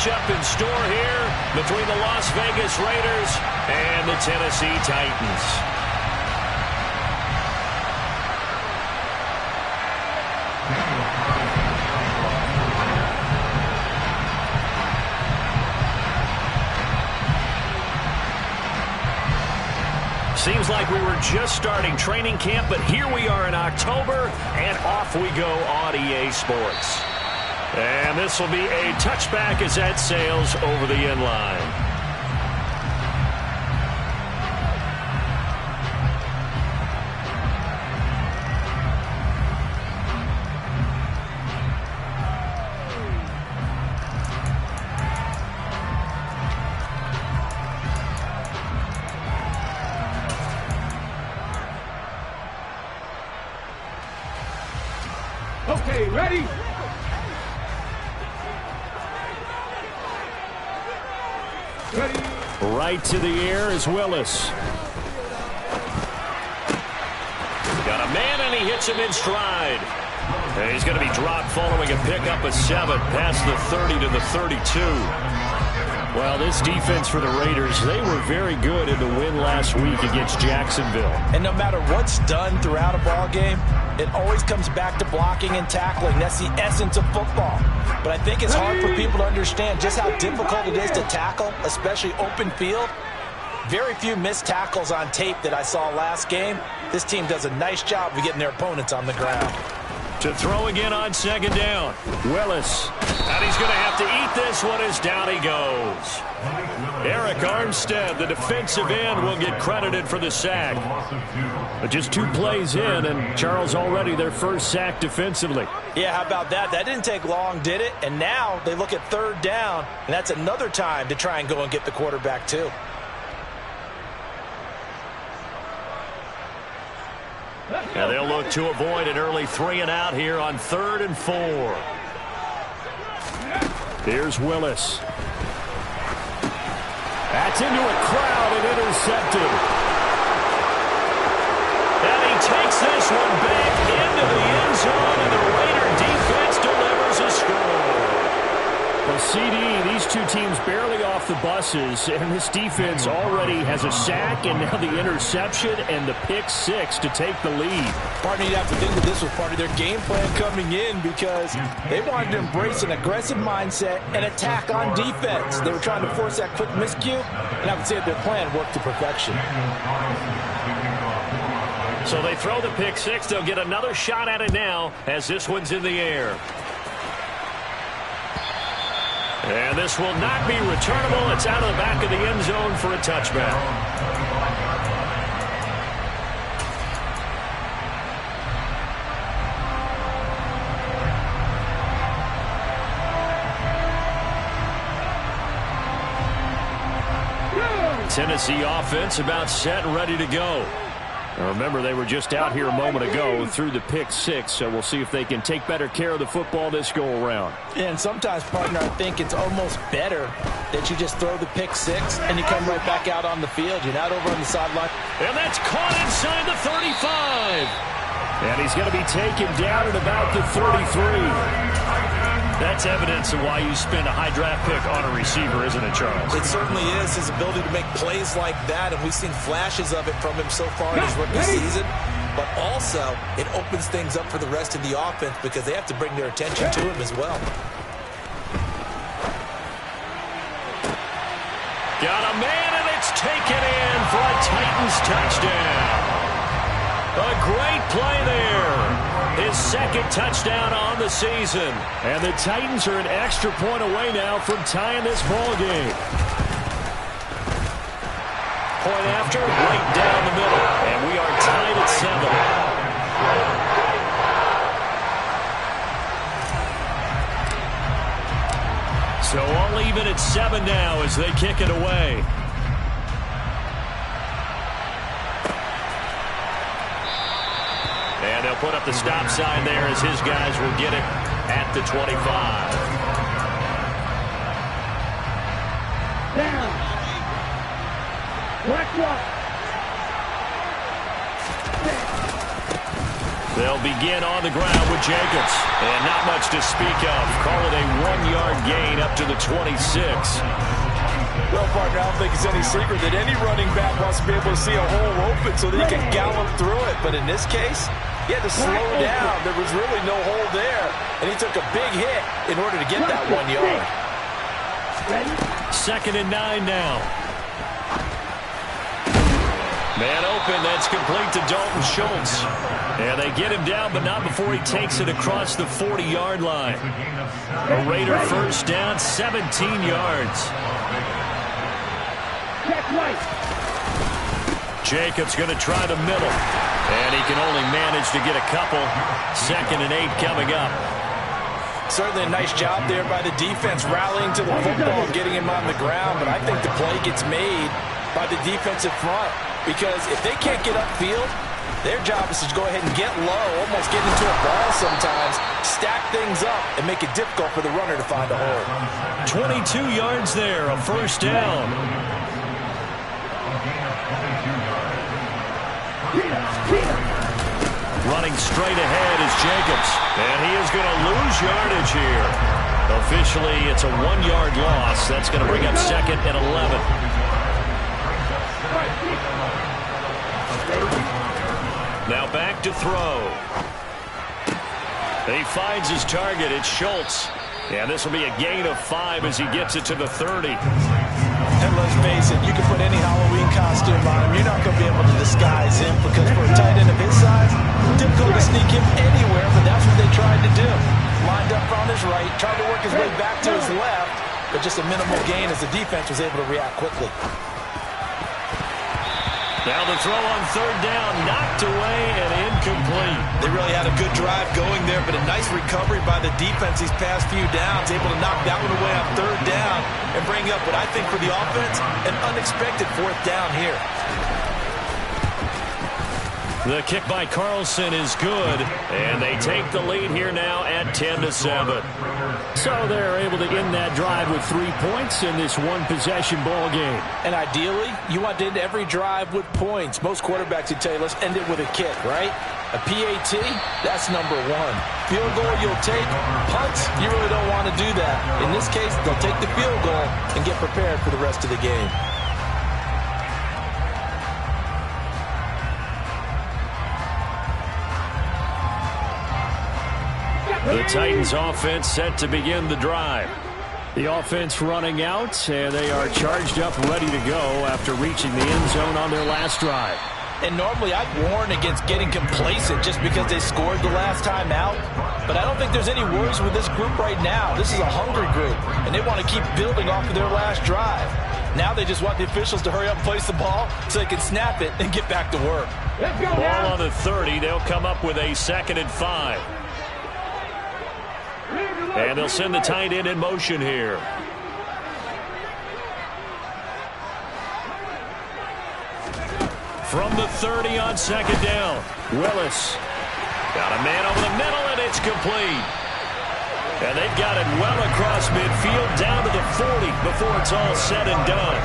matchup in store here between the Las Vegas Raiders and the Tennessee Titans. Seems like we were just starting training camp, but here we are in October, and off we go on EA Sports. And this will be a touchback as that sails over the end line. Okay, ready? Ready. Right to the air is Willis. Got a man, and he hits him in stride. And he's going to be dropped following a pickup of 7 past the 30 to the 32. Well, this defense for the Raiders, they were very good in the win last week against Jacksonville. And no matter what's done throughout a ball game, it always comes back to blocking and tackling. That's the essence of football. But I think it's hard for people to understand just how difficult it is to tackle, especially open field. Very few missed tackles on tape that I saw last game. This team does a nice job of getting their opponents on the ground. To throw again on second down. Willis. And he's going to have to eat this one as down he goes. Eric Armstead, the defensive end, will get credited for the sack. But just 2 plays in, and Charles already their first sack defensively. Yeah, how about that? That didn't take long, did it? And now they look at third down, and that's another time to try and go and get the quarterback too. And they'll look to avoid an early 3-and-out here on 3rd and 4. Here's Willis. That's into a crowd and intercepted. And he takes this one back into the end zone, and the Raider defense delivers a score. Well, CD, these two teams barely off the buses, and this defense already has a sack and now the interception and the pick 6 to take the lead. Partner, you'd have to think that this was part of their game plan coming in because they wanted to embrace an aggressive mindset and attack on defense. They were trying to force that quick miscue, and I would say that their plan worked to perfection. So they throw the pick 6. They'll get another shot at it now as this one's in the air. And this will not be returnable. It's out of the back of the end zone for a touchback. Tennessee offense about set and ready to go. Now remember, they were just out here a moment ago through the pick 6, so we'll see if they can take better care of the football this go-around. Yeah, and sometimes, partner, I think it's almost better that you just throw the pick 6 and you come right back out on the field. You're not over on the sideline. And that's caught inside the 35. And he's going to be taken down at about the 33. That's evidence of why you spend a high draft pick on a receiver, isn't it, Charles? It certainly is. His ability to make plays like that, and we've seen flashes of it from him so far in his rookie season. But also, it opens things up for the rest of the offense because they have to bring their attention to him as well. Got a man, and it's taken in for a Titans touchdown. A great play there. His second touchdown on the season. And the Titans are an extra point away now from tying this ball game. Point after, right down the middle. And we are tied at 7. So all even at 7 now as they kick it away. And they'll put up the stop sign there as his guys will get it at the 25. Down. Black one. They'll begin on the ground with Jacobs. And not much to speak of. Call it a 1-yard gain up to the 26. Well, partner, I don't think it's any secret that any running back wants to be able to see a hole open so that he can gallop through it. But in this case, he had to slow down. There was really no hole there. And he took a big hit in order to get that 1 yard. 2nd and 9 now. Man open, that's complete to Dalton Schultz. And they get him down, but not before he takes it across the 40-yard line. A Raider first down, 17 yards. Jacobs going to try the middle. And he can only manage to get a couple. 2nd and 8 coming up. Certainly a nice job there by the defense rallying to the football and getting him on the ground. But I think the play gets made by the defensive front. Because if they can't get upfield, their job is to go ahead and get low, almost get into a ball sometimes, stack things up, and make it difficult for the runner to find a hole. 22 yards there, a first down. Running straight ahead is Jacobs, and he is going to lose yardage here. Officially, it's a 1-yard loss. That's going to bring up 2nd and 11. Now back to throw. He finds his target. It's Schultz. And this will be a gain of 5 as he gets it to the 30. And let's face it, you can put any Halloween costume on him. You're not going to be able to disguise him because for a tight end of his size, difficult to sneak him anywhere, but that's what they tried to do. Lined up on his right, tried to work his way back to his left, but just a minimal gain as the defense was able to react quickly. Now the throw on 3rd down, knocked away and incomplete. They really had a good drive going there, but a nice recovery by the defense these past few downs, able to knock that one away on 3rd down and bring up what I think for the offense, an unexpected 4th down here. The kick by Carlson is good, and they take the lead here now at 10-7. So they're able to end that drive with 3 points in this one-possession ball game. And ideally, you want to end every drive with points. Most quarterbacks would tell you, let's end it with a kick, right? A PAT, that's number 1. Field goal you'll take. Punts, you really don't want to do that. In this case, they'll take the field goal and get prepared for the rest of the game. The Titans offense set to begin the drive. The offense running out, and they are charged up, ready to go after reaching the end zone on their last drive. And normally I'd warn against getting complacent just because they scored the last time out. But I don't think there's any worries with this group right now. This is a hungry group, and they want to keep building off of their last drive. Now they just want the officials to hurry up and place the ball so they can snap it and get back to work. Ball on the 30. They'll come up with a 2nd and 5. And they'll send the tight end in motion here. From the 30 on 2nd down, Willis. Got a man over the middle, and it's complete. And they've got it well across midfield, down to the 40 before it's all said and done.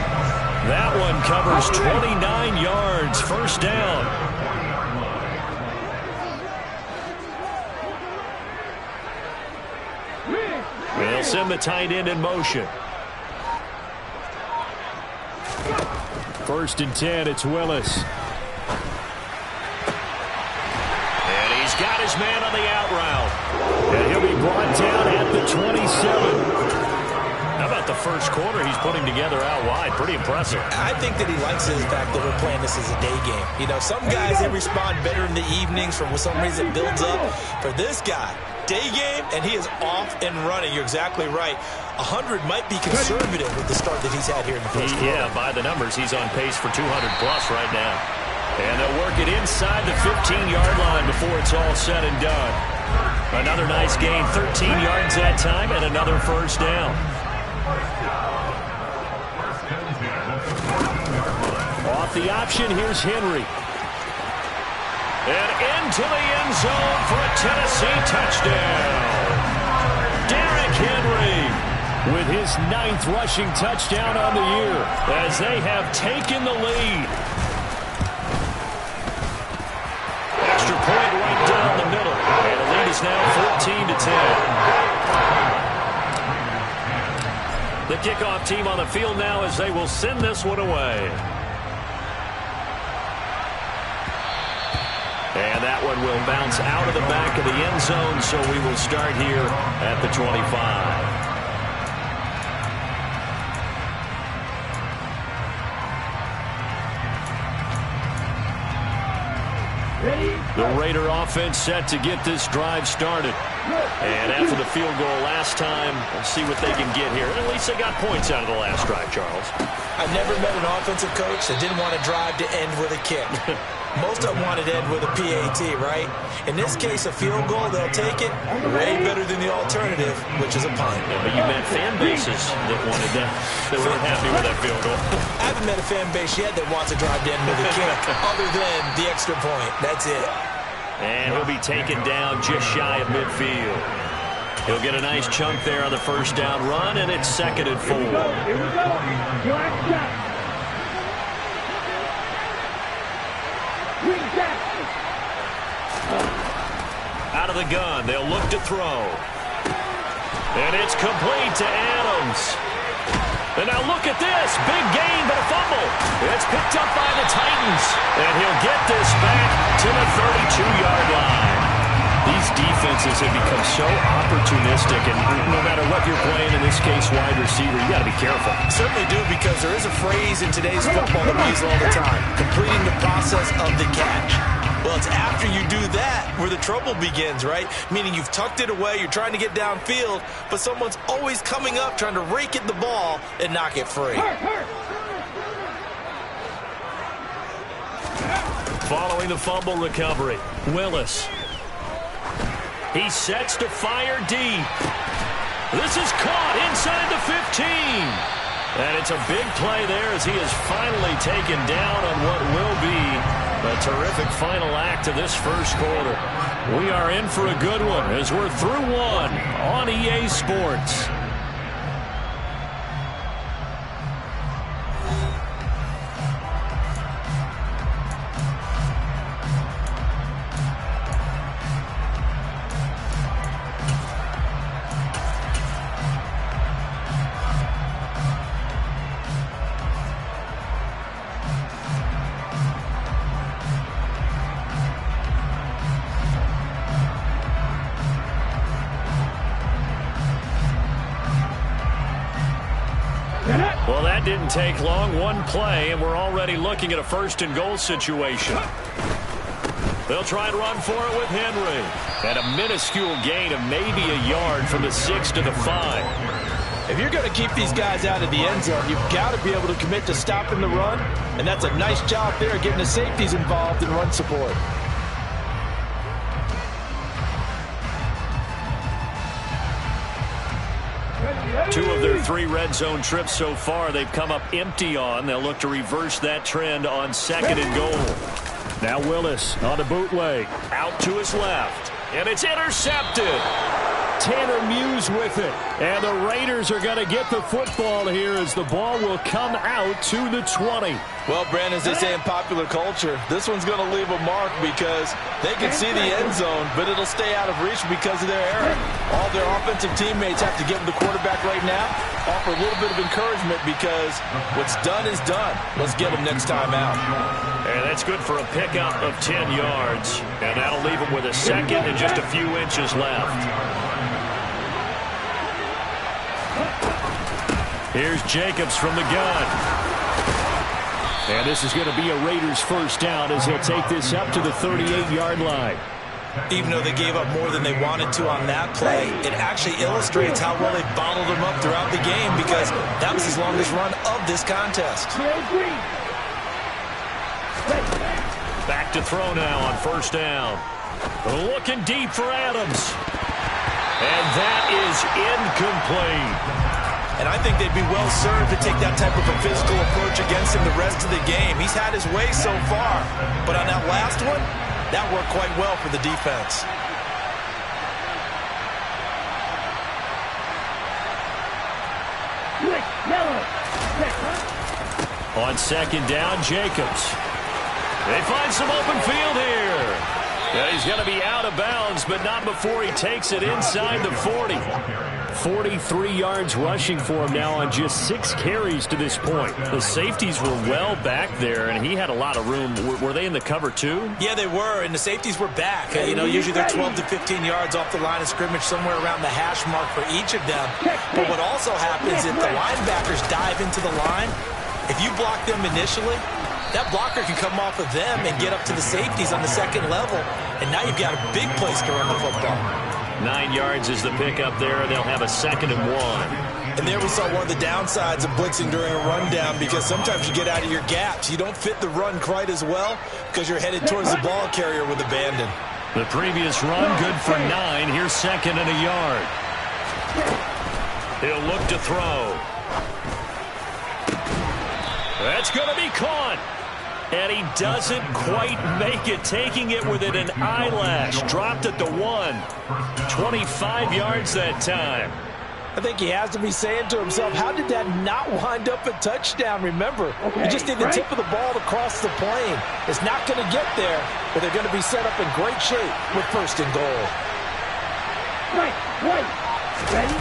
That one covers 29 yards, first down. They'll send the tight end in motion. 1st and 10, it's Willis. And he's got his man on the out route. And he'll be brought down at the 27. How about the first quarter he's putting together out wide? Pretty impressive. I think that he likes the fact that we're playing this as a day game. You know, some guys, they respond better in the evenings for some reason it builds up. For this guy, day game, and he is off and running. You're exactly right. 100 might be conservative with the start that he's had here in the first quarter. Yeah, by the numbers, he's on pace for 200-plus right now. And they'll work it inside the 15-yard line before it's all said and done. Another nice gain, 13 yards that time, and another first down. Off the option, here's Henry. And into the end zone for a Tennessee touchdown. Derrick Henry with his 9th rushing touchdown on the year as they have taken the lead. Extra point right down the is now 14-10. The kickoff team on the field now as they will send this one away. And that one will bounce out of the back of the end zone, so we will start here at the 25. The Raider offense set to get this drive started. And after the field goal last time, we'll see what they can get here. At least they got points out of the last drive, Charles. I've never met an offensive coach that didn't want to drive to end with a kick. Most of them wanted to end with a PAT, right? In this case, a field goal, they'll take it way better than the alternative, which is a punt. Yeah, but you met fan bases that wanted that, that weren't happy with that field goal. I haven't met a fan base yet that wants to drive to end with a kick, other than the extra point. That's it. And he'll be taken down just shy of midfield. He'll get a nice chunk there on the first down run, and it's 2nd and 4. Here we go. Black shot. Out of the gun, they'll look to throw. And it's complete to Adams. And now look at this. Big gain, but a fumble. It's picked up by the Titans. And he'll get this back to the 32-yard line. These defenses have become so opportunistic, and no matter what you're playing, in this case, wide receiver, you got to be careful. Certainly do, because there is a phrase in today's football that we use all the time: completing the process of the catch. Well, it's after you do that where the trouble begins, right? Meaning you've tucked it away, you're trying to get downfield, but someone's always coming up trying to rake at the ball and knock it free. Following the fumble recovery, Willis. He sets to fire deep. This is caught inside the 15. And it's a big play there as he is finally taken down on what will be a terrific final act of this first quarter. We are in for a good one as we're through one on EA Sports. Well, that didn't take long. One play, and we're already looking at a 1st and goal situation. They'll try and run for it with Henry. And a minuscule gain of maybe a yard from the 6 to the 5. If you're going to keep these guys out of the end zone, you've got to be able to commit to stopping the run. And that's a nice job there, getting the safeties involved in run support. Two of their 3 red zone trips so far, they've come up empty on. They'll look to reverse that trend on 2nd and goal. Now Willis on a bootleg. Out to his left. And it's intercepted. Tanner Muse with it. And the Raiders are going to get the football here as the ball will come out to the 20. Well, Brandon, as they say in popular culture, this one's going to leave a mark because they can see the end zone, but it'll stay out of reach because of their error. All their offensive teammates have to give the quarterback right now, offer a little bit of encouragement because what's done is done. Let's get them next time out. And that's good for a pickup of 10 yards. And that'll leave them with a 2nd and just a few inches left. Here's Jacobs from the gun. And this is going to be a Raiders first down as he'll take this up to the 38-yard line. Even though they gave up more than they wanted to on that play, it actually illustrates how well they bottled them up throughout the game because that was his longest run of this contest. Back to throw now on first down. Looking deep for Adams. And that is incomplete. And I think they'd be well served to take that type of a physical approach against him the rest of the game. He's had his way so far, but on that last one, that worked quite well for the defense. On 2nd down, Jacobs. They find some open field here. Yeah, he's going to be out of bounds, but not before he takes it inside the 40. 43 yards rushing for him now on just 6 carries to this point. The safeties were well back there, and he had a lot of room. Were they in the cover too? Yeah, they were, and the safeties were back. You know, usually they're 12 to 15 yards off the line of scrimmage, somewhere around the hash mark for each of them. But what also happens if the linebackers dive into the line, if you block them initially, that blocker can come off of them and get up to the safeties on the second level, and now you've got a big place to run the football. 9 yards is the pickup there, and they'll have a 2nd and 1. And there we saw one of the downsides of blitzing during a rundown, because sometimes you get out of your gaps. You don't fit the run quite as well because you're headed towards the ball carrier with abandon. The previous run, good for 9. Here's 2nd and a yard. He'll look to throw. That's going to be caught. And he doesn't quite make it, taking it within an eyelash. Dropped at the 1. 25 yards that time. I think he has to be saying to himself, how did that not wind up a touchdown? Remember, you just need the tip of the ball to cross the plane. It's not going to get there, but they're going to be set up in great shape with 1st and goal. Ready?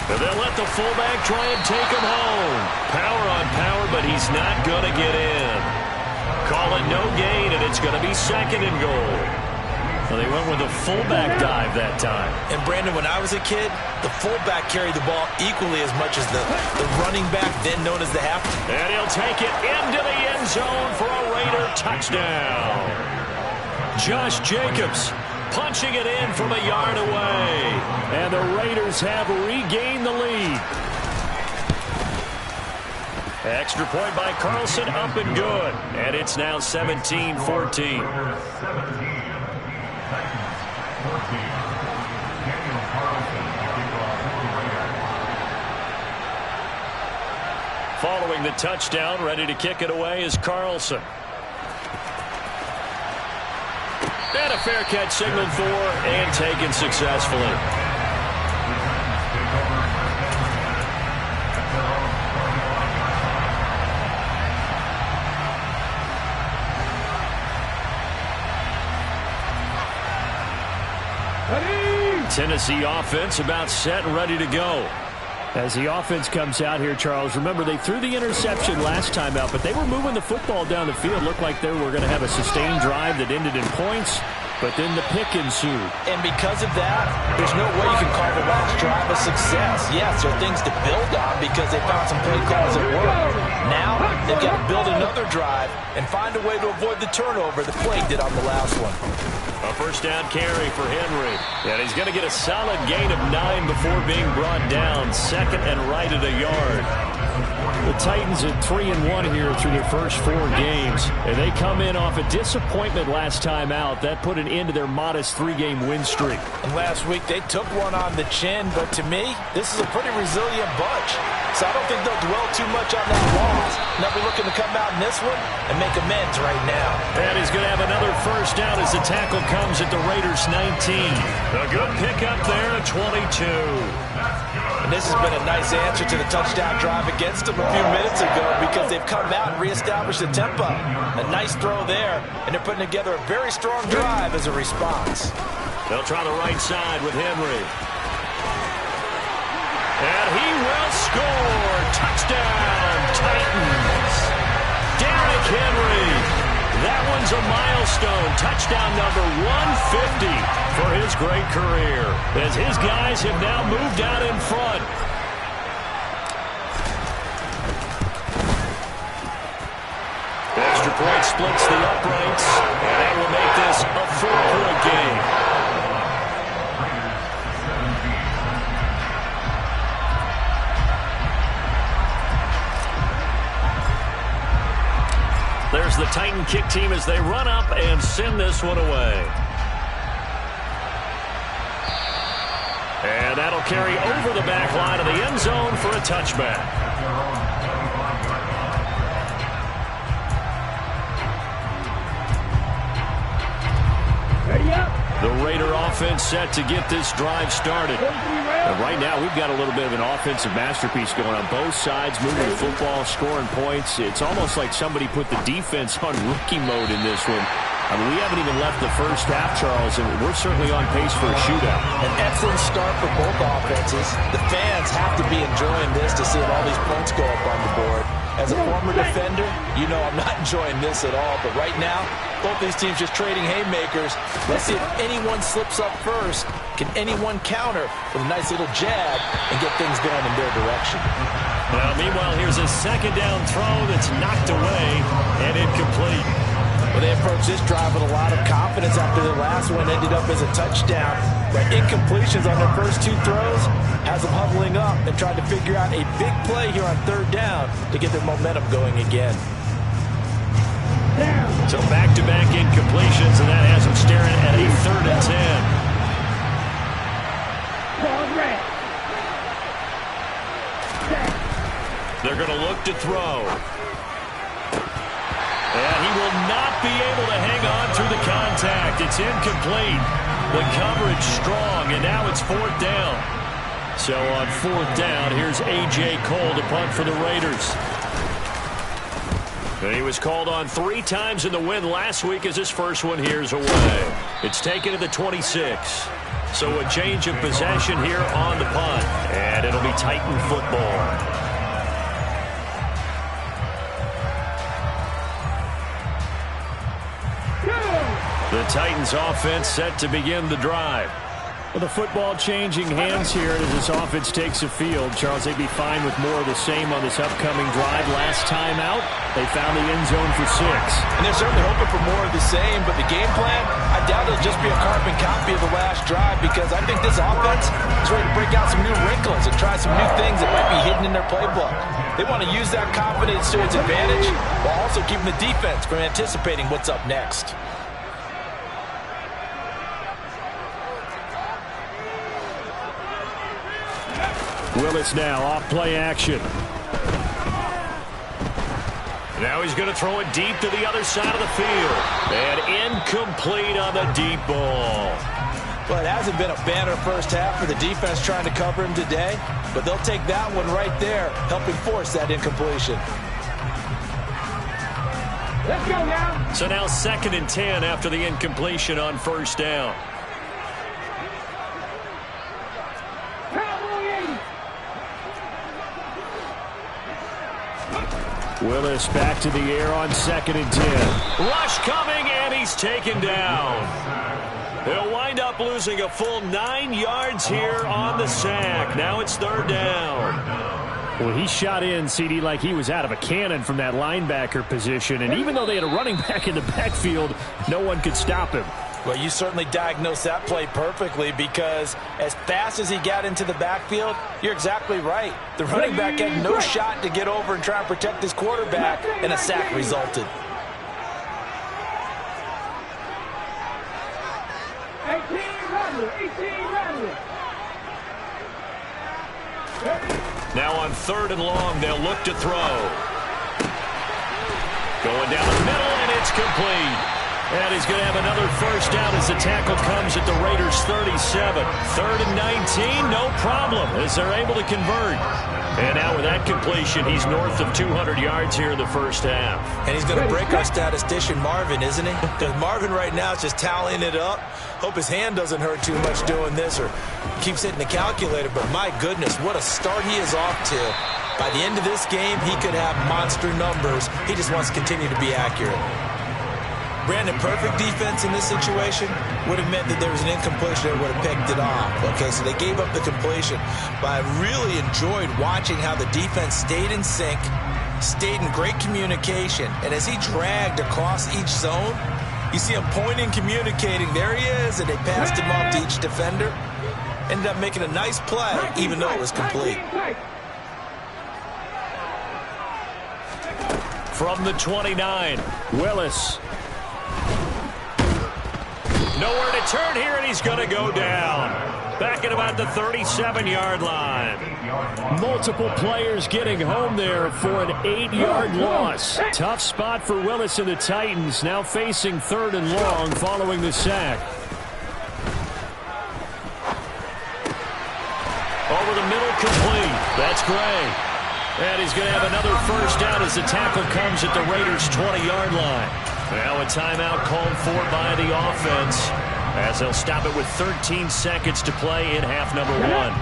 And they'll let the fullback try and take him home. Power on power, but he's not going to get in. Call it no gain, and it's going to be 2nd and goal. Well, they went with a fullback dive that time. And, Brandon, when I was a kid, the fullback carried the ball equally as much as the running back, then known as the halfback. And he'll take it into the end zone for a Raider touchdown. Josh Jacobs punching it in from a yard away. And the Raiders have regained the lead. Extra point by Carlson, up and good. And it's now 17-14. Following the touchdown, ready to kick it away is Carlson. And a fair catch signaled for and taken successfully. Tennessee offense about set and ready to go. As the offense comes out here, Charles, remember they threw the interception last time out, but they were moving the football down the field. Looked like they were going to have a sustained drive that ended in points, but then the pick ensued. And because of that, there's no way you can call the last drive a success. Yes, there are things to build on because they found some play calls that work. Now they've got to build another drive and find a way to avoid the turnover the play did on the last one. A 1st down carry for Henry. And he's going to get a solid gain of 9 before being brought down. 2nd and right at a yard. The Titans at 3-1 here through their first 4 games. And they come in off a disappointment last time out. That put an end to their modest 3-game win streak. And last week they took one on the chin, but to me, this is a pretty resilient bunch. So I don't think they'll dwell too much on that loss. They'll be looking to come out in this one and make amends right now. And he's going to have another 1st down as the tackle comes at the Raiders' 19. A good pickup there at 22. And this has been a nice answer to the touchdown drive against them a few minutes ago because they've come out and reestablished the tempo. A nice throw there, and they're putting together a very strong drive as a response. They'll try the right side with Henry. And he will score. Touchdown, Titans. Derrick Henry. That one's a milestone. Touchdown number 150 for his great career. As his guys have now moved out in front. Extra point splits the uprights. And that will make this a 4-point game. There's the Titan kick team as they run up and send this one away. And that'll carry over the back line of the end zone for a touchback. Ready up. The Raider offense set to get this drive started. And right now, we've got a little bit of an offensive masterpiece going on both sides, moving the football, scoring points. It's almost like somebody put the defense on rookie mode in this one. I mean, we haven't even left the first half, Charles, and we're certainly on pace for a shootout. An excellent start for both offenses. The fans have to be enjoying this to see all these points go up on the board. As a former defender, you know I'm not enjoying this at all. But right now, both these teams just trading haymakers. Let's see if anyone slips up first. Can anyone counter with a nice little jab and get things going in their direction? Well, meanwhile, here's a second down throw that's knocked away and incomplete. Well, they approached this drive with a lot of confidence after their last one ended up as a touchdown. But incompletions on their first two throws has them huddling up and trying to figure out a big play here on third down to get their momentum going again. So back-to-back incompletions, and that has them staring at a 3rd and 10. They're going to look to throw. And he will not be able to hang on through the contact. It's incomplete. The coverage strong, and now it's 4th down. So on 4th down, here's A.J. Cole to punt for the Raiders. And he was called on 3 times in the win last week as his first one here's away. It's taken to the 26. So a change of possession here on the punt. And it'll be Titan football. The Titans offense set to begin the drive. Well, the football changing hands here as this offense takes the field. Charles, they'd be fine with more of the same on this upcoming drive. Last time out, they found the end zone for 6. And they're certainly hoping for more of the same, but the game plan, I doubt it'll just be a carbon copy of the last drive because I think this offense is ready to break out some new wrinkles and try some new things that might be hidden in their playbook. They want to use that confidence to its advantage while also keeping the defense from anticipating what's up next. Willis now off play action. Now he's going to throw it deep to the other side of the field. And incomplete on the deep ball. Well, it hasn't been a banner first half for the defense trying to cover him today, but they'll take that one right there, helping force that incompletion. Let's go now. So now 2nd and 10 after the incompletion on 1st down. Willis back to the air on 2nd and 10. Rush coming, and he's taken down. They'll wind up losing a full 9 yards here on the sack. Now it's 3rd down. Well, he shot in, CD, like he was out of a cannon from that linebacker position. And even though they had a running back in the backfield, no one could stop him. Well, you certainly diagnosed that play perfectly because as fast as he got into the backfield, you're exactly right. The running back had no shot to get over and try and protect his quarterback, and a sack resulted. 18 Now on 3rd and long, they'll look to throw. Going down the middle, and it's complete. And he's going to have another first down as the tackle comes at the Raiders' 37. 3rd and 19, no problem, as they're able to convert. And now with that completion, he's north of 200 yards here in the first half. And he's going to break our statistician Marvin, isn't he? Because Marvin right now is just tallying it up. Hope his hand doesn't hurt too much doing this or keeps hitting the calculator. But my goodness, what a start he is off to. By the end of this game, he could have monster numbers. He just wants to continue to be accurate. Brandon, perfect defense in this situation would have meant that there was an incompletion that would have picked it off. Okay, so they gave up the completion. But I really enjoyed watching how the defense stayed in sync, stayed in great communication. And as he dragged across each zone, you see him pointing, communicating. There he is, and they passed him off to each defender. Ended up making a nice play, even though it was complete. From the 29, Willis. Nowhere to turn here, and he's going to go down. Back at about the 37-yard line. Multiple players getting home there for an 8-yard loss. Tough spot for Willis and the Titans, now facing 3rd and long following the sack. Over the middle, complete. That's Gray. And he's going to have another first down as the tackle comes at the Raiders' 20-yard line. Now a timeout called for by the offense, as they'll stop it with 13 seconds to play in half number 1.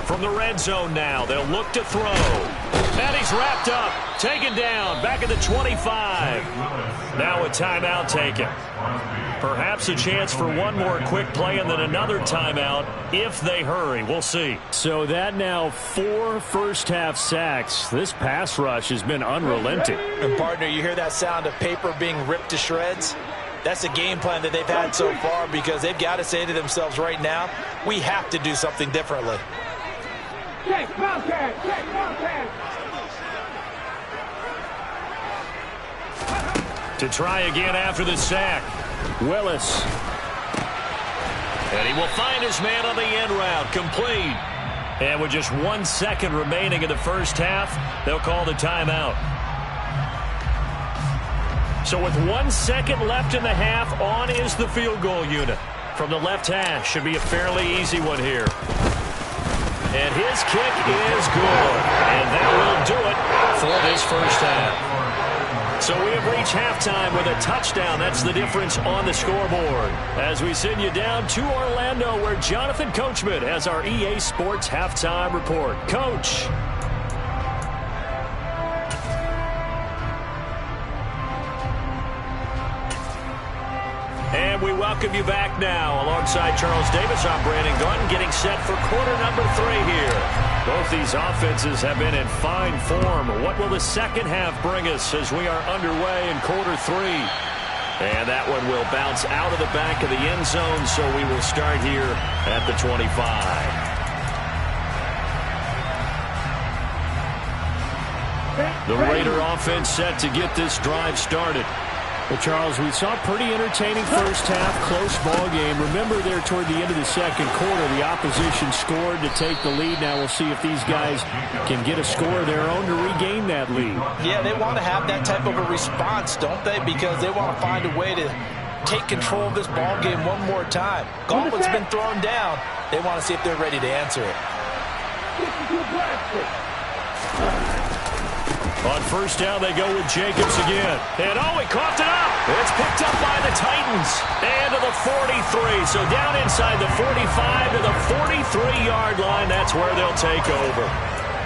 From the red zone now, they'll look to throw. And he's wrapped up, taken down, back at the 25. Now a timeout taken. Perhaps a chance for one more quick play and then another timeout if they hurry. We'll see. So that now 4 first-half sacks. This pass rush has been unrelenting. And, partner, you hear that sound of paper being ripped to shreds? That's a game plan that they've had so far because they've got to say to themselves right now, we have to do something differently. Check, Wildcat! Check, Wildcat! To try again after the sack. Willis. And he will find his man on the end route. Complete. And with just 1 second remaining in the first half, they'll call the timeout. So with 1 second left in the half, on is the field goal unit. From the left hash, should be a fairly easy one here. And his kick is good. And that will do it for this first half. So we have reached halftime with a touchdown. That's the difference on the scoreboard. As we send you down to Orlando, where Jonathan Coachman has our EA Sports Halftime Report. Coach. And we welcome you back now. Alongside Charles Davis, I'm Brandon Gunn, getting set for quarter number 3 here. Both these offenses have been in fine form. What will the second half bring us as we are underway in quarter 3? And that one will bounce out of the back of the end zone, so we will start here at the 25. The Raider offense set to get this drive started. Well, Charles, we saw a pretty entertaining first half, close ball game. Remember there toward the end of the second quarter, the opposition scored to take the lead. Now we'll see if these guys can get a score of their own to regain that lead. Yeah, they want to have that type of a response, don't they? Because they want to find a way to take control of this ball game one more time. Gauntlet's been thrown down. They want to see if they're ready to answer it. On first down, they go with Jacobs again. And, he coughed it up. It's picked up by the Titans. And to the 43. So down inside the 45 to the 43-yard line. That's where they'll take over.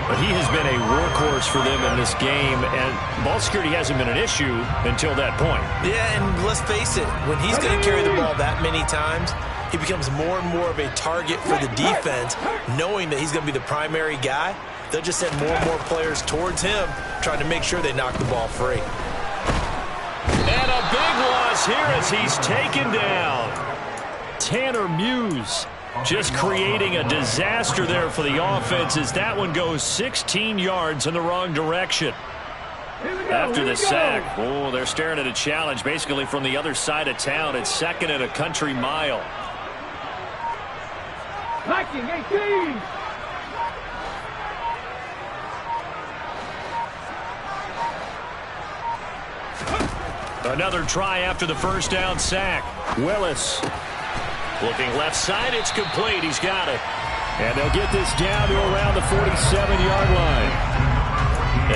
But he has been a workhorse for them in this game. And ball security hasn't been an issue until that point. Yeah, and let's face it. When he's going to carry the ball that many times, he becomes more and more of a target for the defense, knowing that he's going to be the primary guy. They'll just send more and more players towards him, trying to make sure they knock the ball free. And a big loss here as he's taken down. Tanner Muse just creating a disaster there for the offense as that one goes 16 yards in the wrong direction. After the sack, they're staring at a challenge basically from the other side of town. It's second and a country mile. Viking 18. Another try after the first down sack. Willis looking left side. It's complete. He's got it. And they'll get this down to around the 47-yard line.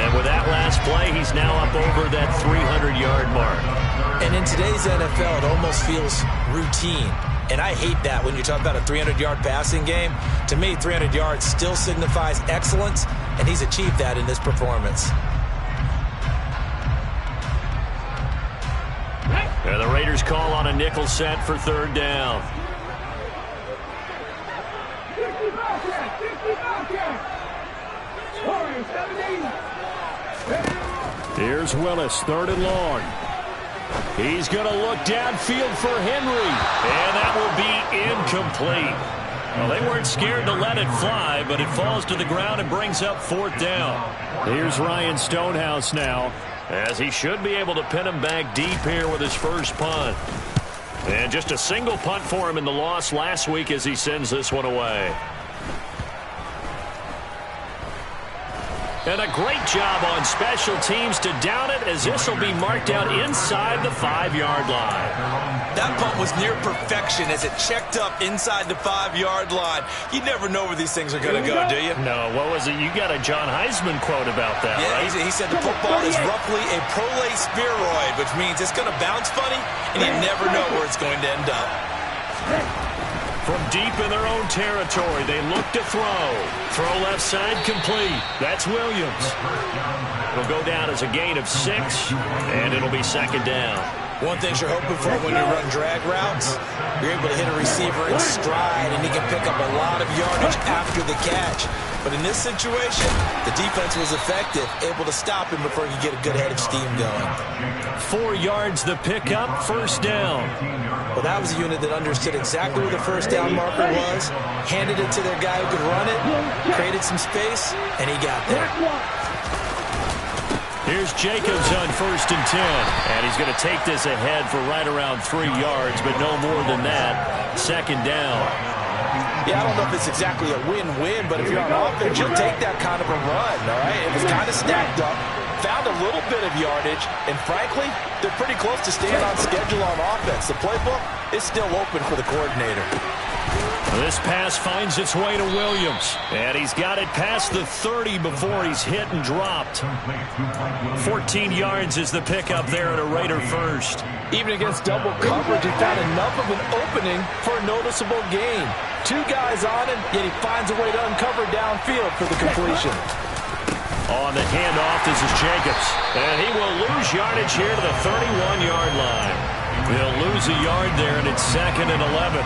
And with that last play, he's now up over that 300-yard mark. And in today's NFL, it almost feels routine. And I hate that when you talk about a 300-yard passing game. To me, 300 yards still signifies excellence, and he's achieved that in this performance. And the Raiders call on a nickel set for third down. Here's Willis, third and long. He's going to look downfield for Henry. And that will be incomplete. Well, they weren't scared to let it fly, but it falls to the ground and brings up fourth down. Here's Ryan Stonehouse now, as he should be able to pin him back deep here with his first punt. And just a single punt for him in the loss last week as he sends this one away. And a great job on special teams to down it, as this will be marked out inside the 5-yard line. That punt was near perfection as it checked up inside the 5-yard line. You never know where these things are going to go, do you? No, what was it? You got a John Heisman quote about that, right? He said the football is roughly a prolate spheroid, which means it's going to bounce funny, and you never know where it's going to end up. From deep in their own territory, they look to throw. Throw left side complete. That's Williams. It'll go down as a gain of 6, and it'll be second down. One thing you're hoping for when you run drag routes, you're able to hit a receiver in stride, and he can pick up a lot of yardage after the catch. But in this situation, the defense was effective, able to stop him before he could get a good head of steam going. 4 yards the pickup, first down. Well, that was a unit that understood exactly where the first down marker was, handed it to their guy who could run it, created some space, and he got there. Here's Jacobs on first and 10. And he's going to take this ahead for right around 3 yards, but no more than that. Second down. Yeah, I don't know if it's exactly a win-win, but if you're on offense, you'll take that kind of a run, all right? It was kind of stacked up, found a little bit of yardage, and frankly, they're pretty close to staying on schedule on offense. The playbook is still open for the coordinator. This pass finds its way to Williams, and he's got it past the 30 before he's hit and dropped. 14 yards is the pickup there at a Raider first. Even against double coverage, he found enough of an opening for a noticeable gain. 2 guys on him, yet he finds a way to uncover downfield for the completion. On the handoff, this is Jacobs, and he will lose yardage here to the 31-yard line. They'll lose a yard there, and it's second and 11.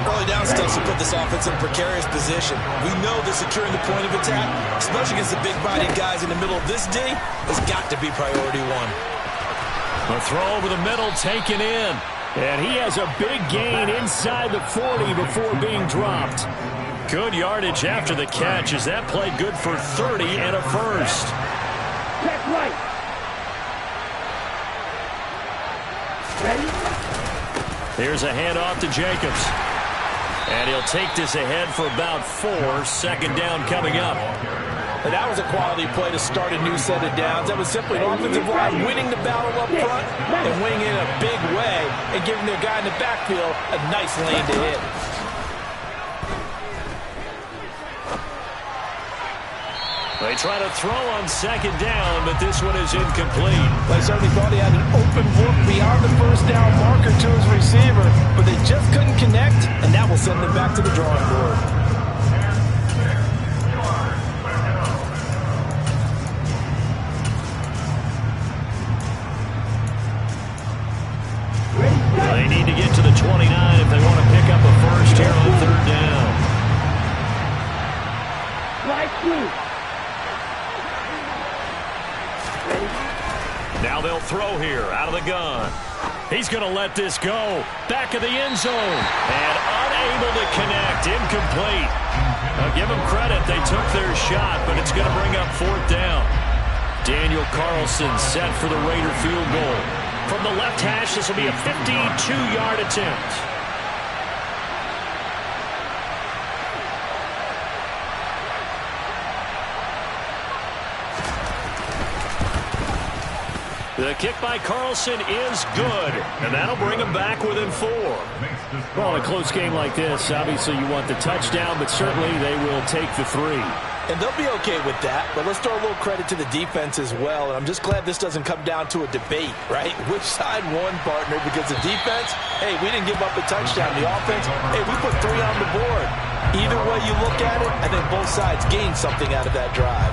Early down stunts will put this offense in a precarious position. We know that securing the point of attack, especially against the big-bodied guys in the middle of this D, has got to be priority 1. A throw over the middle taken in. And he has a big gain inside the 40 before being dropped. Good yardage after the catch as that played good for 30 and a first. Check right. Ready? Here's a handoff to Jacobs. And he'll take this ahead for about 4. Second down coming up. And that was a quality play to start a new set of downs. That was simply an offensive line winning the battle up front and winning it in a big way and giving their guy in the backfield a nice lane to hit. They try to throw on second down, but this one is incomplete. They certainly thought he had an open look beyond the first down marker to his receiver, but they just couldn't connect, and that will send them back to the drawing board. They need to get to the 29 if they want to pick up a first here on third down. Right through. Now they'll throw here out of the gun. He's going to let this go. Back of the end zone. And unable to connect. Incomplete. Give them credit. They took their shot, but it's going to bring up fourth down. Daniel Carlson set for the Raider field goal. From the left hash, this will be a 52-yard attempt. The kick by Carlson is good, and that'll bring him back within 4. Well, in a close game like this, obviously you want the touchdown, but certainly they will take the 3. And they'll be okay with that, but let's throw a little credit to the defense as well. And I'm just glad this doesn't come down to a debate, right? Which side won, partner? Because the defense, hey, we didn't give up a touchdown. The offense, hey, we put 3 on the board. Either way you look at it, I think both sides gained something out of that drive.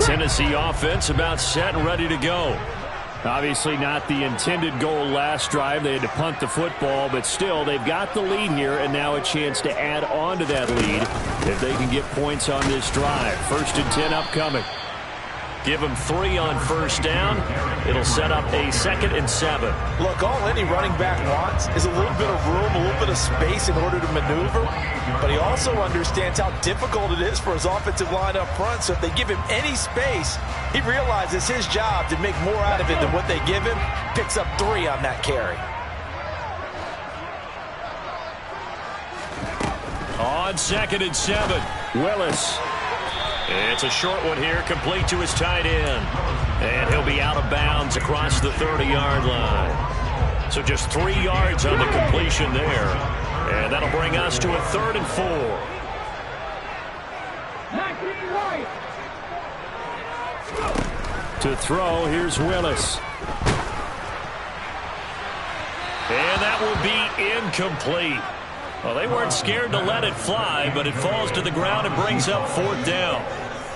Tennessee offense about set and ready to go. Obviously not the intended goal last drive. They had to punt the football, but still they've got the lead here and now a chance to add on to that lead if they can get points on this drive. First and 10 upcoming. Give him 3 on first down. It'll set up a 2nd and 7. Look, all any running back wants is a little bit of room, a little bit of space in order to maneuver. But he also understands how difficult it is for his offensive line up front. So if they give him any space, he realizes his job to make more out of it than what they give him. Picks up 3 on that carry. On 2nd and 7, Willis. It's a short one here, complete to his tight end. And he'll be out of bounds across the 30-yard line. So just 3 yards on the completion there. And that'll bring us to a 3rd and 4. To throw, here's Willis. And that will be incomplete. Well, they weren't scared to let it fly, but it falls to the ground and brings up 4th down.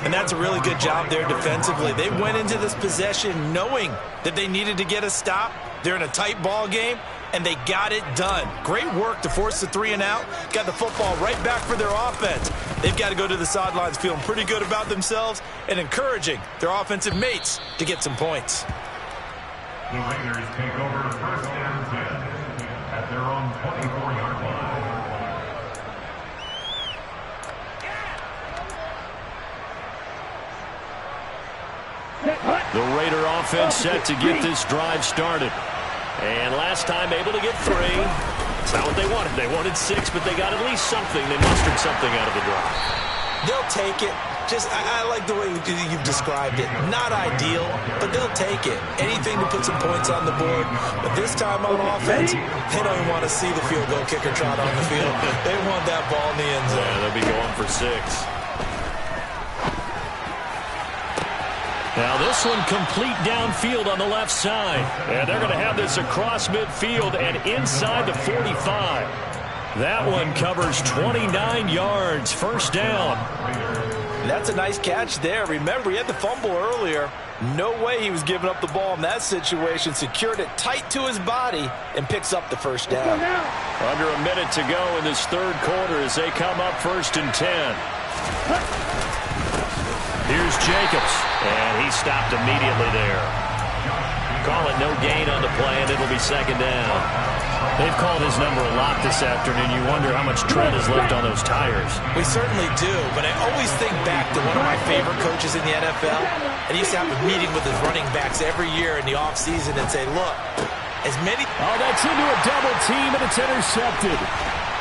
And that's a really good job there defensively. They went into this possession knowing that they needed to get a stop. They're in a tight ball game, and they got it done. Great work to force the 3 and out. Got the football right back for their offense. They've got to go to the sidelines feeling pretty good about themselves and encouraging their offensive mates to get some points. The Raiders take over 1st and 10 at their own 24-yard line. The Raider offense set to get this drive started. And last time able to get 3. It's not what they wanted. They wanted 6, but they got at least something. They mustered something out of the drive. They'll take it. I like the way you've described it. Not ideal, but they'll take it. Anything to put some points on the board. But this time on offense, they don't even want to see the field goal kicker trot on the field. They want that ball in the end zone. Yeah, they'll be going for 6. Now this one complete downfield on the left side. And they're going to have this across midfield and inside the 45. That one covers 29 yards. 1st down. That's a nice catch there. Remember, he had the fumble earlier. No way he was giving up the ball in that situation. Secured it tight to his body and picks up the 1st down. Under a minute to go in this 3rd quarter as they come up 1st and 10. Here's Jacobs, and he stopped immediately there. Call it no gain on the play, and it'll be 2nd down. They've called his number a lot this afternoon. You wonder how much tread is left on those tires. We certainly do, but I always think back to one of my favorite coaches in the NFL. And he used to have a meeting with his running backs every year in the offseason and say, look, as many... Oh, that's into a double team, and it's intercepted.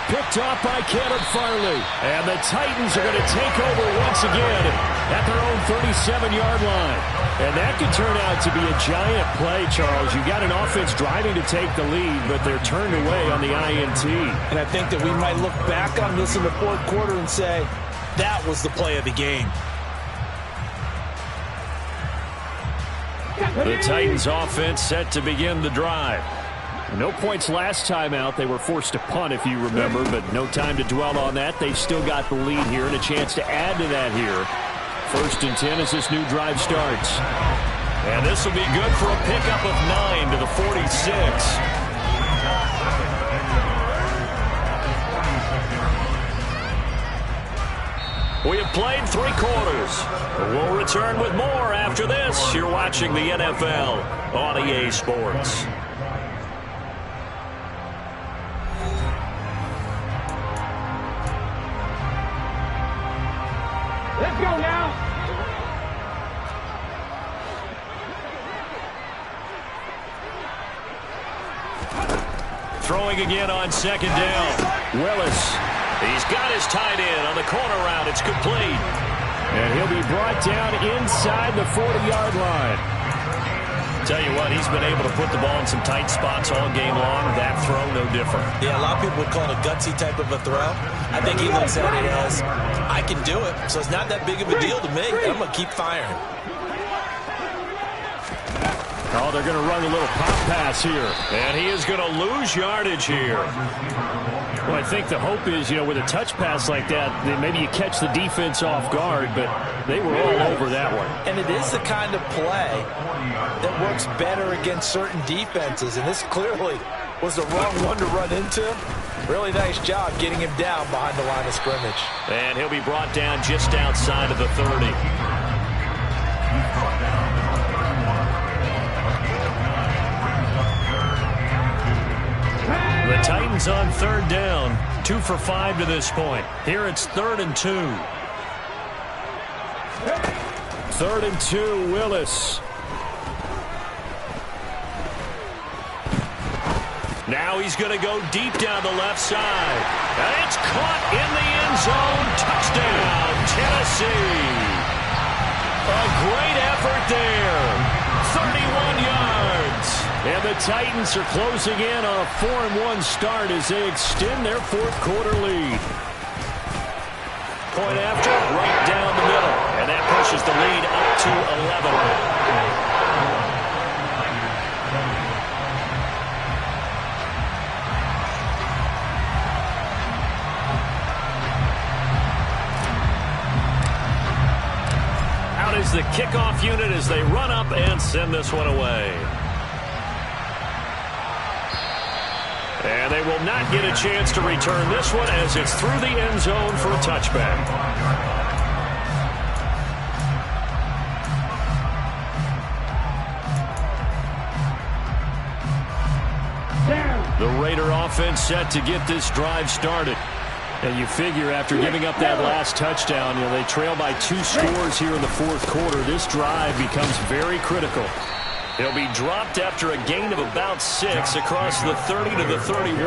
Picked off by Caleb Farley. And the Titans are going to take over once again at their own 37-yard line. And that could turn out to be a giant play, Charles. You got an offense driving to take the lead, but they're turned away on the INT. And I think that we might look back on this in the 4th quarter and say, that was the play of the game. The Titans offense set to begin the drive. No points last time out. They were forced to punt, if you remember, but no time to dwell on that. They've still got the lead here and a chance to add to that here. 1st and 10 as this new drive starts. And this will be good for a pickup of 9 to the 46. We have played 3 quarters. We'll return with more after this. You're watching the NFL on EA Sports. Let's go now. Throwing again on 2nd down. Willis. He's got his tight end on the corner route. It's complete. And he'll be brought down inside the 40-yard line. Tell you what, he's been able to put the ball in some tight spots all game long. That throw, no different. Yeah, a lot of people would call it a gutsy type of a throw. I think he looks at it as, I can do it, so it's not that big of a deal to me. I'm going to keep firing. Oh, they're going to run a little pop pass here. And he is going to lose yardage here. Well, I think the hope is, with a touch pass like that, maybe you catch the defense off guard, but they were all over that one. And it is the kind of play that works better against certain defenses, and this clearly was the wrong one to run into. Really nice job getting him down behind the line of scrimmage. And he'll be brought down just outside of the 30. Titans on 3rd down. 2 for 5 to this point. Here it's 3rd and 2. 3rd and 2, Willis. Now he's going to go deep down the left side. And it's caught in the end zone. Touchdown, Tennessee. A great effort there. 31 yards. And the Titans are closing in on a 4-1 start as they extend their 4th quarter lead. Point after, right down the middle. And that pushes the lead up to 11. Is the kickoff unit as they run up and send this one away. And they will not get a chance to return this one as it's through the end zone for a touchback. The Raider offense set to get this drive started. And you figure after giving up that last touchdown, they trail by 2 scores here in the 4th quarter. This drive becomes very critical. He'll be dropped after a gain of about 6 across the 30 to the 31.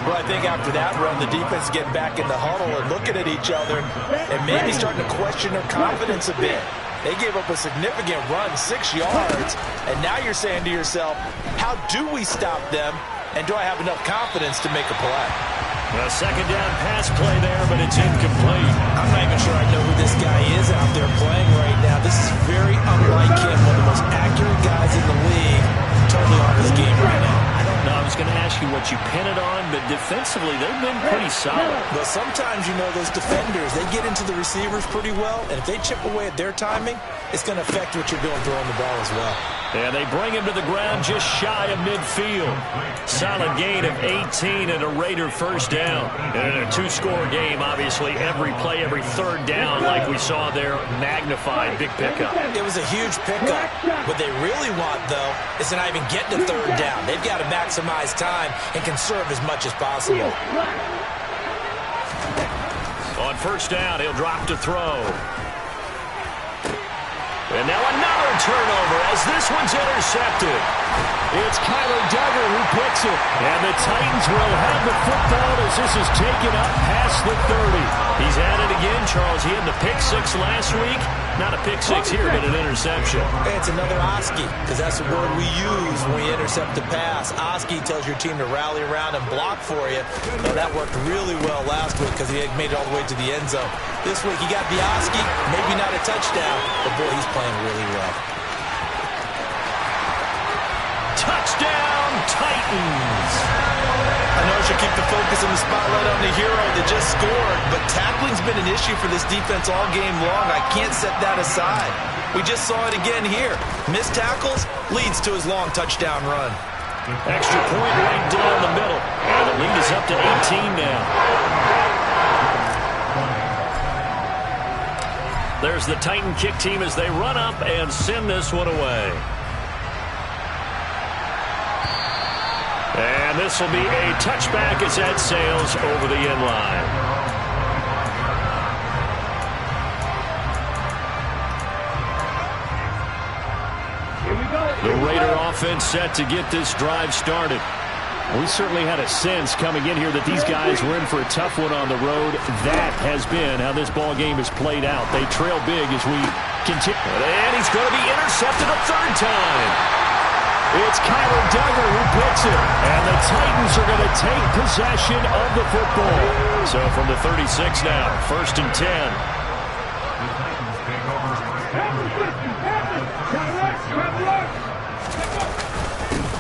Well, I think after that run, the defense get back in the huddle and looking at each other and maybe starting to question their confidence a bit. They gave up a significant run, 6 yards, and now you're saying to yourself, how do we stop them, and do I have enough confidence to make a play? A 2nd down pass play there, but it's incomplete. I'm not even sure I know who this guy is out there playing right now. This is very unlike him, one of the most accurate guys in the league. Totally off his game right now. I don't know. I was going to ask you what you pin it on, but defensively, they've been pretty solid. Well, sometimes, those defenders, they get into the receivers pretty well, and if they chip away at their timing, it's going to affect what you're doing throwing the ball as well. And they bring him to the ground just shy of midfield. Solid gain of 18 and a Raider 1st down. And in a 2-score game, obviously, every play, every 3rd down, like we saw there, magnified. Big pickup. It was a huge pickup. What they really want, though, is to not even get to 3rd down. They've got to maximize time and conserve as much as possible. On 1st down, he'll drop to throw. And now another turnover as this one's intercepted. It's Kyler Duggar who picks it. And the Titans will have the football as this is taken up past the 30. He's at it again, Charles. He had the pick 6 last week. Not a pick 6 here, but an interception. It's another Oski, because that's the word we use when we intercept the pass. Oski tells your team to rally around and block for you. Well, that worked really well last week because he made it all the way to the end zone. This week he got the Oski, maybe not a touchdown, but boy, he's playing really well. Touchdown, Titans! I know I should keep the focus and the spotlight on the hero that just scored, but tackling's been an issue for this defense all game long. I can't set that aside. We just saw it again here. Missed tackles leads to his long touchdown run. Extra point right down the middle. And the lead is up to 18 now. There's the Titan kick team as they run up and send this one away. And this will be a touchback as that sails over the end line. The Raider offense set to get this drive started. We certainly had a sense coming in here that these guys were in for a tough one on the road. That has been how this ball game has played out. They trail big as we continue. And he's going to be intercepted a 3rd time. It's Kyler Duggar who picks it. And the Titans are going to take possession of the football. So from the 36 now, 1st and 10.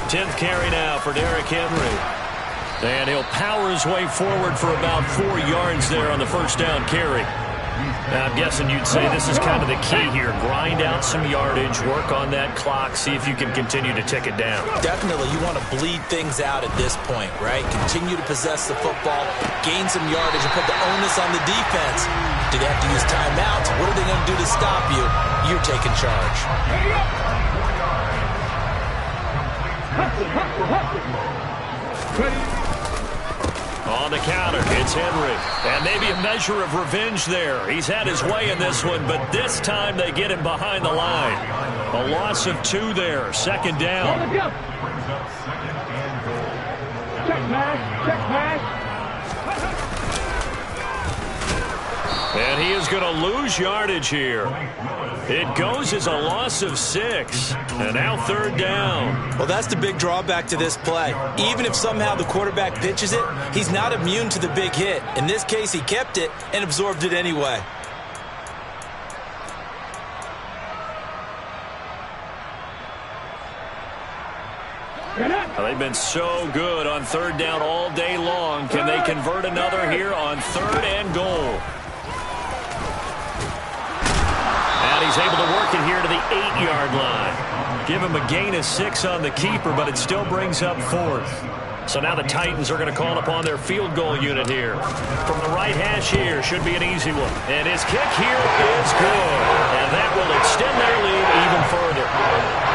10th carry now for Derrick Henry. And he'll power his way forward for about 4 yards there on the 1st down carry. Now, I'm guessing you'd say this is kind of the key here. Grind out some yardage, work on that clock, see if you can continue to tick it down. Definitely, you want to bleed things out at this point, right? Continue to possess the football, gain some yardage, and put the onus on the defense. Do they have to use timeouts? What are they going to do to stop you? You're taking charge. Ready? On the counter, it's Henry. And maybe a measure of revenge there. He's had his way in this one, but this time they get him behind the line. A loss of 2 there. Second down. Check pass. Check pass. And he is going to lose yardage here. It goes as a loss of 6. And now third down. Well, that's the big drawback to this play. Even if somehow the quarterback pitches it, he's not immune to the big hit. In this case, he kept it and absorbed it anyway. They've been so good on third down all day long. Can they convert another here on 3rd and goal? And he's able to work it here to the 8-yard line. Give him a gain of 6 on the keeper, but it still brings up 4th. So now the Titans are going to call upon their field goal unit here. From the right hash here, should be an easy one. And his kick here is good. And that will extend their lead even further.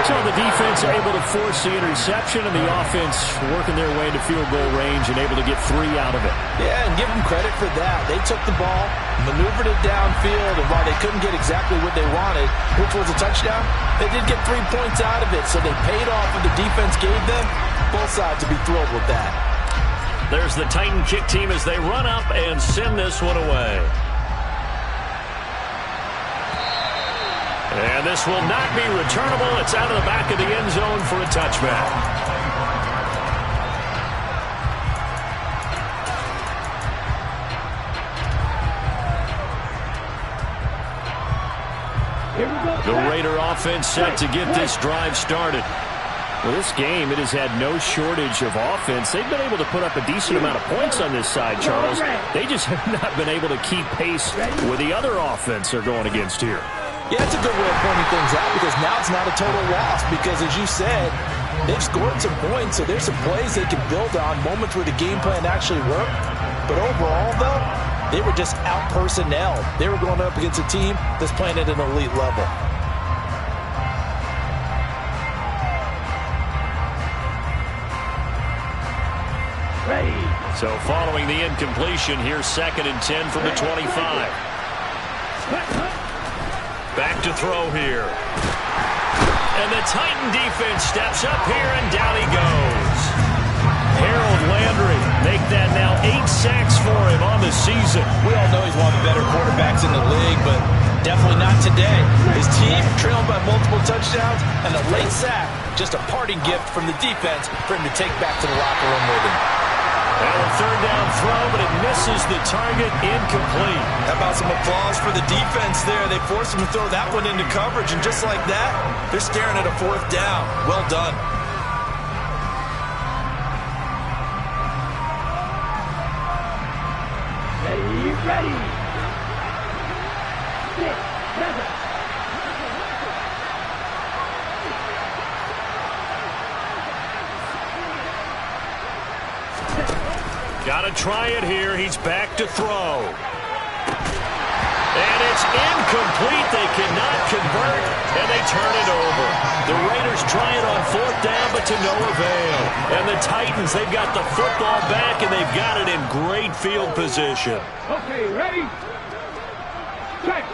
So the defense able to force the interception, and the offense working their way into field goal range and able to get 3 out of it. Yeah, and give them credit for that. They took the ball, maneuvered it downfield, and while they couldn't get exactly what they wanted, which was a touchdown, they did get 3 points out of it, so they paid off what the defense gave them. Both sides will be thrilled with that. There's the Titan kick team as they run up and send this one away. And this will not be returnable. It's out of the back of the end zone for a touchback. The Raider offense set to get this drive started. Well, this game, it has had no shortage of offense. They've been able to put up a decent amount of points on this side, Charles. They just have not been able to keep pace with the other offense they're going against here. Yeah, it's a good way of pointing things out because now it's not a total loss because, as you said, they've scored some points, so there's some plays they can build on, moments where the game plan actually worked. But overall, though, they were just out-personnelled. They were going up against a team that's playing at an elite level. So following the incompletion, here's 2nd and 10 from the 25. Back to throw here. And the Titan defense steps up here, and down he goes. Harold Landry make that now 8 sacks for him on the season. We all know he's one of the better quarterbacks in the league, but definitely not today. His team trailed by multiple touchdowns, and a late sack, just a parting gift from the defense for him to take back to the locker room with him. And a third down throw, but it misses the target, incomplete. How about some applause for the defense there? They forced him to throw that one into coverage, and just like that, they're staring at a 4th down. Well done. Ready. 6, 7. Got to try it here. He's back to throw. And it's incomplete. They cannot convert, and they turn it over. The Raiders try it on 4th down, but to no avail. And the Titans, they've got the football back, and they've got it in great field position. Okay, ready? Check.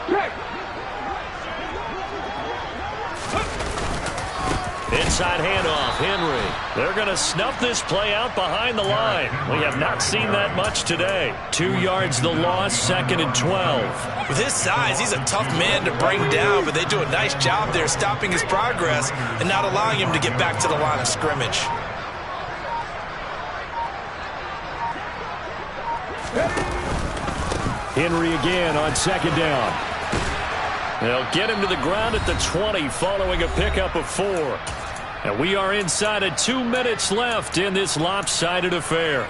Inside handoff, Henry. They're going to snuff this play out behind the line. We have not seen that much today. 2 yards the loss, 2nd and 12. With his size, he's a tough man to bring down, but they do a nice job there stopping his progress and not allowing him to get back to the line of scrimmage. Henry again on 2nd down. They'll get him to the ground at the 20 following a pickup of 4. And we are inside of 2 minutes left in this lopsided affair.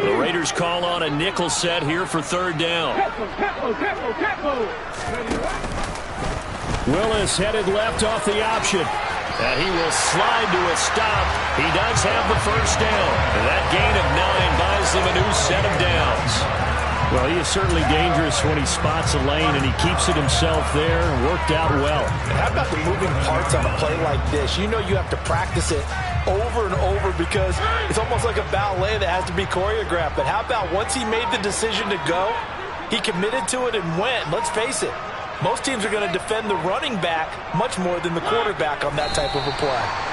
The Raiders call on a nickel set here for 3rd down. Willis headed left off the option. And he will slide to a stop. He does have the 1st down. And that gain of 9 buys them a new set of downs. Well, he is certainly dangerous when he spots a lane, and he keeps it himself there and worked out well. And how about the moving parts on a play like this? You know you have to practice it over and over because it's almost like a ballet that has to be choreographed. But how about once he made the decision to go, he committed to it and went. Let's face it, most teams are going to defend the running back much more than the quarterback on that type of a play.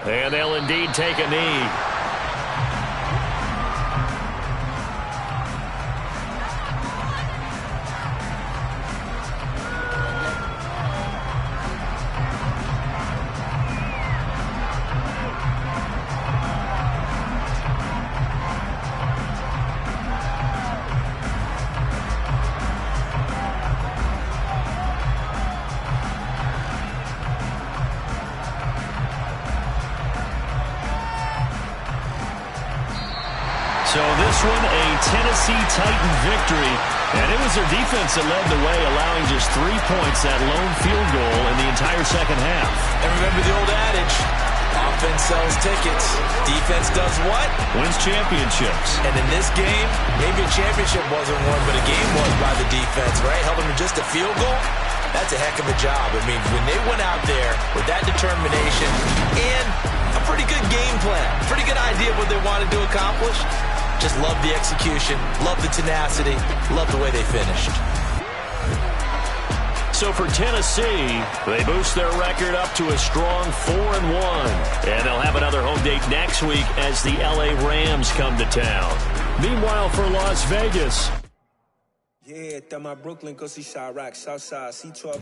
And they'll indeed take a knee. So this one, a Tennessee Titan victory. And it was their defense that led the way, allowing just 3 points, that lone field goal in the entire second half. And remember the old adage, offense sells tickets. Defense does what? Wins championships. And in this game, maybe a championship wasn't won, but a game was by the defense, right? Held them to just a field goal. That's a heck of a job. I mean, when they went out there with that determination and a pretty good game plan, pretty good idea of what they wanted to accomplish, just love the execution, love the tenacity, love the way they finished. So for Tennessee, they boost their record up to a strong 4-1. And they'll have another home date next week as the LA Rams come to town. Meanwhile, for Las Vegas. Yeah, my Brooklyn, go see Chirac, Southside, C12.